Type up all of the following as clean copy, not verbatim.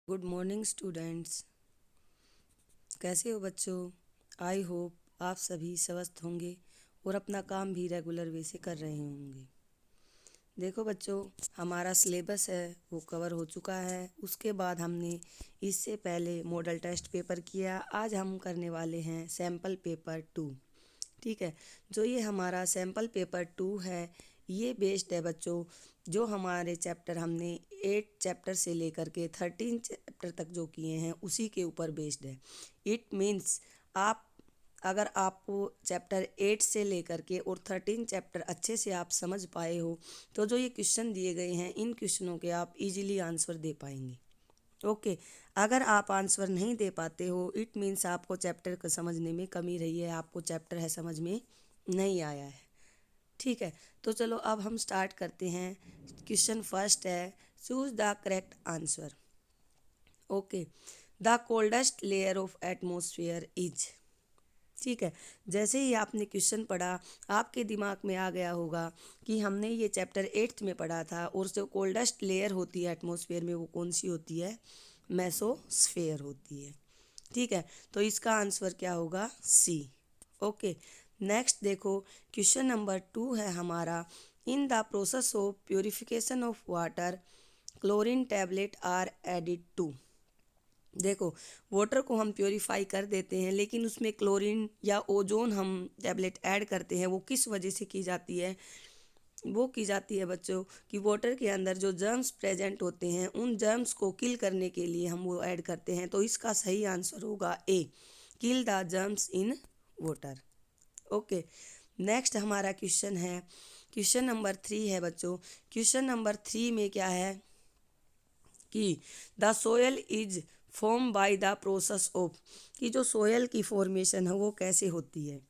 Good morning students. कैसे हो बच्चों? आई होप आप सभी स्वस्थ होंगे और अपना काम भी रेगुलर वे से कर रहे होंगे। देखो बच्चों, हमारा सिलेबस है वो कवर हो चुका है। उसके बाद हमने इससे पहले मॉडल टेस्ट पेपर किया। आज हम करने वाले हैं सैम्पल पेपर 2। ठीक है, जो ये हमारा सैम्पल पेपर 2 है, ये बेस्ड है बच्चों। जो हमारे चैप्टर हमने 8 चैप्टर से लेकर के 13 चैप्टर तक जो किए हैं उसी के ऊपर बेस्ड है। इट मीन्स आप अगर आपको चैप्टर 8 से लेकर के और 13 चैप्टर अच्छे से आप समझ पाए हो तो जो ये क्वेश्चन दिए गए हैं इन क्वेश्चनों के आप इजीली आंसर दे पाएंगे। ओके, अगर आप आंसर नहीं दे पाते हो इट मीन्स आपको चैप्टर को समझने में कमी रही है, आपको चैप्टर है समझ में नहीं आया है। ठीक है, तो चलो अब हम स्टार्ट करते हैं। क्वेश्चन फर्स्ट है, choose the correct answer. Okay, the coldest layer of atmosphere is. ठीक है, जैसे ही आपने क्वेश्चन पढ़ा आपके दिमाग में आ गया होगा कि हमने ये चैप्टर 8th में पढ़ा था और जो कोल्डेस्ट लेयर होती है एटमॉस्फेयर में वो कौन सी होती है? मेसोस्फेयर होती है। ठीक है, तो इसका आंसर क्या होगा? सी। ओके, नेक्स्ट देखो, क्वेश्चन नंबर 2 है हमारा, in the process of purification of water chlorine tablet are added to. देखो, वाटर को हम प्योरीफाई कर देते हैं लेकिन उसमें क्लोरीन या ओजोन हम टैबलेट ऐड करते हैं। वो किस वजह से की जाती है? वो की जाती है बच्चों कि वाटर के अंदर जो जर्म्स प्रेजेंट होते हैं उन जर्म्स को किल करने के लिए हम वो ऐड करते हैं। तो इसका सही आंसर होगा A, kill the germs in water. Okay, next हमारा क्वेश्चन है, क्वेश्चन नंबर 3 है बच्चों। क्वेश्चन नंबर 3 में क्या है कि the soil is form by the process of, कि जो सोयल की फॉर्मेशन है वो कैसे होती है?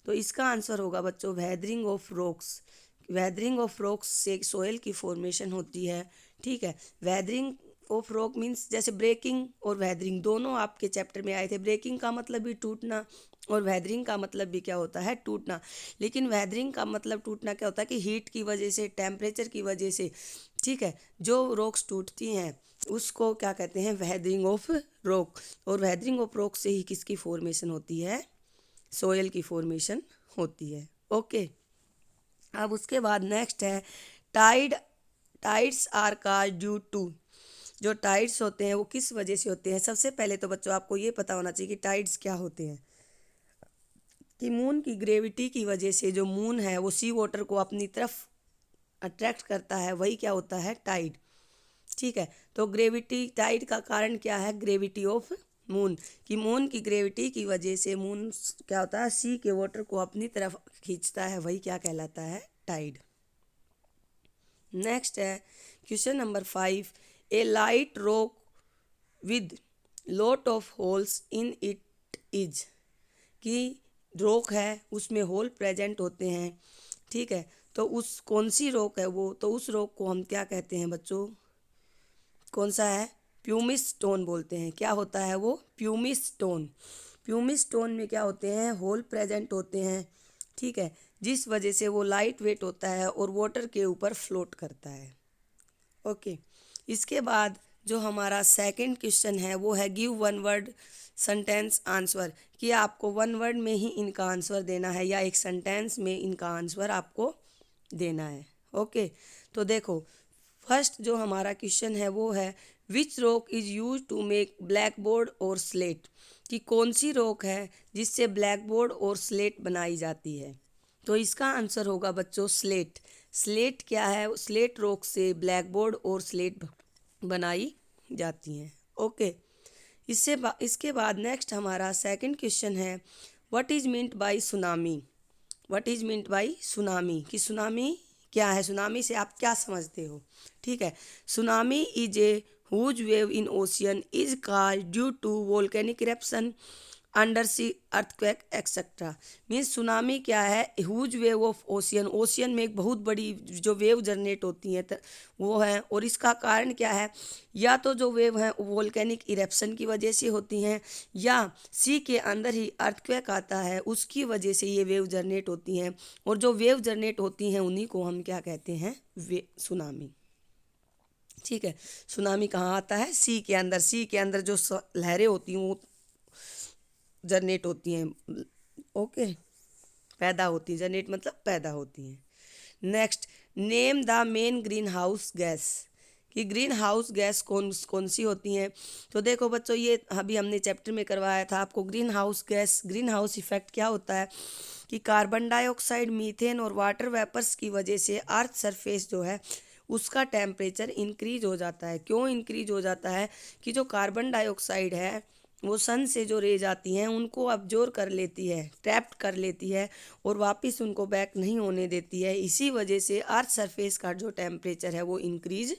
तो इसका आंसर होगा बच्चों weathering of rocks. Weathering of rocks से सोयल की फॉर्मेशन होती है। ठीक है, वेदरिंग ऑफ रॉक मीन्स जैसे ब्रेकिंग और वेदरिंग दोनों आपके चैप्टर में आए थे। ब्रेकिंग का मतलब भी टूटना और वेदरिंग का मतलब भी क्या होता है? टूटना। लेकिन वेदरिंग का मतलब टूटना क्या होता है कि हीट की वजह से, टेम्परेचर की वजह से, ठीक है, जो रॉक्स टूटती हैं उसको क्या कहते हैं? Weathering of rock. और वेदरिंग ऑफ रॉक से ही किसकी फॉर्मेशन होती है? सोयल की फॉर्मेशन होती है। ओके, अब उसके बाद नेक्स्ट है tide. Tides are called due to. जो टाइड्स होते हैं वो किस वजह से होते हैं? सबसे पहले तो बच्चों आपको ये पता होना चाहिए कि टाइड्स क्या होते हैं। कि मून की ग्रेविटी की वजह से जो मून है वो सी वाटर को अपनी तरफ अट्रैक्ट करता है, वही क्या होता है? टाइड। ठीक है, तो ग्रेविटी, टाइड का कारण क्या है? Gravity of moon. कि मून की ग्रेविटी की वजह से मून क्या होता है? सी के वाटर को अपनी तरफ खींचता है, वही क्या कहलाता है? टाइड। नेक्स्ट है question number 5, A light rock with lot of holes in it is. कि रॉक है उसमें होल प्रेजेंट होते हैं। ठीक है, तो उस कौन सी रॉक है वो? तो उस रॉक को हम क्या कहते हैं बच्चों? कौन सा है? प्यूमिस स्टोन बोलते हैं। क्या होता है वो? Pumice stone. प्यूमिस स्टोन में क्या होते हैं? होल प्रेजेंट होते हैं। ठीक है, जिस वजह से वो लाइट वेट होता है और वाटर के ऊपर फ्लोट करता है। ओके, इसके बाद जो हमारा सेकंड क्वेश्चन है वो है give one word sentence answer. कि आपको वन वर्ड में ही इनका आंसर देना है या एक सेंटेंस में इनका आंसर आपको देना है। ओके, तो देखो, फर्स्ट जो हमारा क्वेश्चन है वो है which rock is use to make blackboard और स्लेट। कि कौन सी रॉक है जिससे ब्लैक बोर्ड और स्लेट बनाई जाती है? तो इसका आंसर होगा बच्चों स्लेट। स्लेट क्या है? स्लेट रॉक से ब्लैक बोर्ड और स्लेट बनाई जाती हैं। ओके, इसके बाद नेक्स्ट हमारा सेकंड क्वेश्चन है what is meant by tsunami. What is meant by tsunami, कि सुनामी क्या है? सुनामी से आप क्या समझते हो? ठीक है, tsunami is a huge wave in ocean is called due to volcanic eruption under sea earthquake etcetera. Means tsunami क्या है? Huge wave of ocean. Ocean में एक बहुत बड़ी जो वेव जनरेट होती हैं वो है। और इसका कारण क्या है? या तो जो वेव हैं वोल्केनिक इरेप्शन की वजह से होती हैं या सी के अंदर ही अर्थक्वेक आता है उसकी वजह से ये वेव जनरेट होती हैं। और जो वेव जनरेट होती हैं उन्हीं को हम क्या कहते हैं? वे सुनामी। ठीक है। सुनामी कहाँ आता है? सी के अंदर। सी के अंदर जो लहरें होती हैं वो जनरेट होती हैं, ओके, पैदा होती हैं। जनरेट मतलब पैदा होती हैं। Next, name the main green house gas, कि ग्रीन हाउस गैस कौन कौन सी होती हैं। तो देखो बच्चों, ये अभी हमने चैप्टर में करवाया था आपको। Green house gas, green house effect क्या होता है कि कार्बन डाइऑक्साइड, मीथेन और वाटर वेपर्स की वजह से अर्थ सरफेस जो है उसका टेम्परेचर इंक्रीज हो जाता है। क्यों इंक्रीज हो जाता है? कि जो कार्बन डाइऑक्साइड है वो सन से जो रेज आती हैं उनको अब्जॉर्ब कर लेती है, ट्रैप्ड कर लेती है और वापस उनको बैक नहीं होने देती है। इसी वजह से अर्थ सरफेस का जो टेम्परेचर है वो इंक्रीज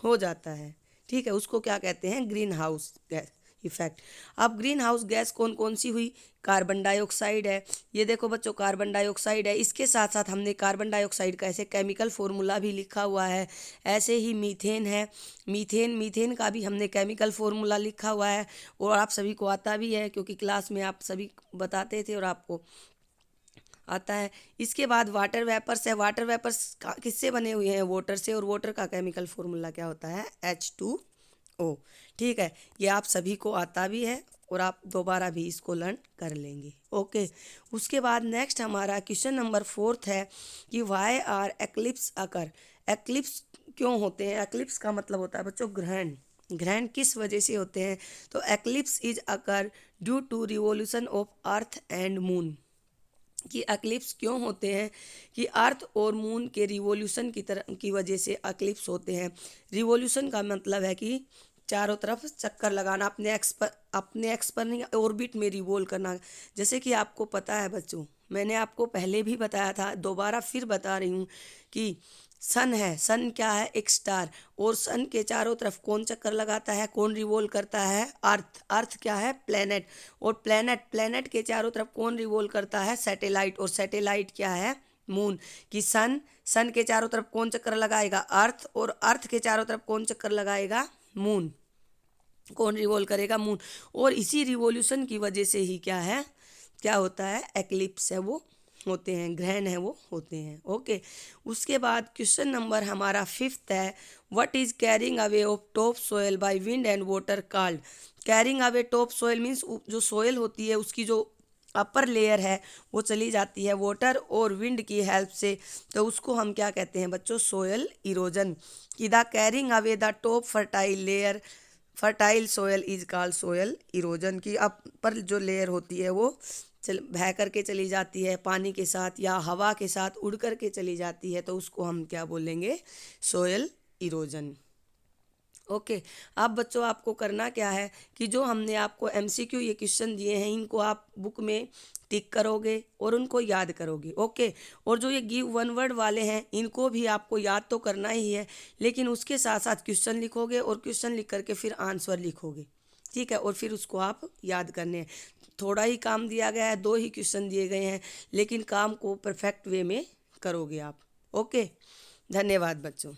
हो जाता है। ठीक है, उसको क्या कहते हैं? Green house gas effect. अब ग्रीन हाउस गैस कौन कौन सी हुई? कार्बन डाइऑक्साइड है। ये देखो बच्चों, कार्बन डाइऑक्साइड है। इसके साथ साथ हमने कार्बन डाइऑक्साइड का ऐसे केमिकल फॉर्मूला भी लिखा हुआ है। ऐसे ही मीथेन है। मीथेन का भी हमने केमिकल फॉर्मूला लिखा हुआ है और आप सभी को आता भी है, क्योंकि क्लास में आप सभी बताते थे और आपको आता है। इसके बाद वाटर वेपर्स है। वाटर वेपर्स किससे बने हुए हैं? वाटर से, और वाटर का केमिकल फॉर्मूला क्या होता है? H2O। ठीक है, ये आप सभी को आता भी है और आप दोबारा भी इसको लर्न कर लेंगे, ओके। उसके बाद नेक्स्ट हमारा क्वेश्चन नंबर 4 है कि why are eclipse occur. Eclipse क्यों होते हैं? एक्लिप्स का मतलब होता है बच्चों ग्रहण। ग्रहण किस वजह से होते हैं? तो eclipse is occur due to revolution of earth and moon, कि एक्लिप्स क्यों होते हैं? कि अर्थ और मून के रिवॉल्यूशन की वजह से एक्लिप्स होते हैं। रिवॉल्यूशन का मतलब है कि चारों तरफ चक्कर लगाना, अपने एक्स पर नहीं, ऑर्बिट में रिवॉल्व करना। जैसे कि आपको पता है बच्चों, मैंने आपको पहले भी बताया था, दोबारा फिर बता रही हूँ कि सन है। सन क्या है? एक स्टार। और सन के चारों तरफ कौन चक्कर लगाता है, कौन रिवॉल्व करता है? अर्थ। अर्थ क्या है? प्लेनेट। और प्लेनेट के चारों तरफ कौन रिवॉल्व करता है? सैटेलाइट। और सैटेलाइट क्या है? मून। कि सन के चारों तरफ कौन चक्कर लगाएगा? अर्थ। और अर्थ के चारों तरफ कौन चक्कर लगाएगा? मून। कौन रिवॉल्व करेगा? मून। और इसी रिवॉल्यूशन की वजह से ही क्या है, क्या होता है? एक्लिप्स है वो होते हैं, ग्रहण है वो होते हैं, ओके। उसके बाद क्वेश्चन नंबर हमारा 5 है, what is carrying away of top soil by wind and water called. Carrying away top soil means जो सोयल होती है उसकी जो अपर लेयर है वो चली जाती है वाटर और विंड की हेल्प से, तो उसको हम क्या कहते हैं बच्चों? Soil erosion. कि the carrying away the top fertile layer fertile soil is called soil erosion. की अपर जो लेयर होती है वो बह करके चली जाती है पानी के साथ या हवा के साथ उड़ करके चली जाती है, तो उसको हम क्या बोलेंगे? Soil erosion, okay. अब बच्चों आपको करना क्या है कि जो हमने आपको एमसीक्यू ये क्वेश्चन दिए हैं इनको आप बुक में टिक करोगे और उनको याद करोगे, ओके। और जो ये गिव वन वर्ड वाले हैं इनको भी आपको याद तो करना ही है, लेकिन उसके साथ साथ क्वेश्चन लिखोगे और क्वेश्चन लिख करके फिर आंसर लिखोगे, ठीक है। और फिर उसको आप याद करने हैं। थोड़ा ही काम दिया गया है, 2 ही क्वेश्चन दिए गए हैं, लेकिन काम को परफेक्ट वे में करोगे आप, ओके। धन्यवाद बच्चों।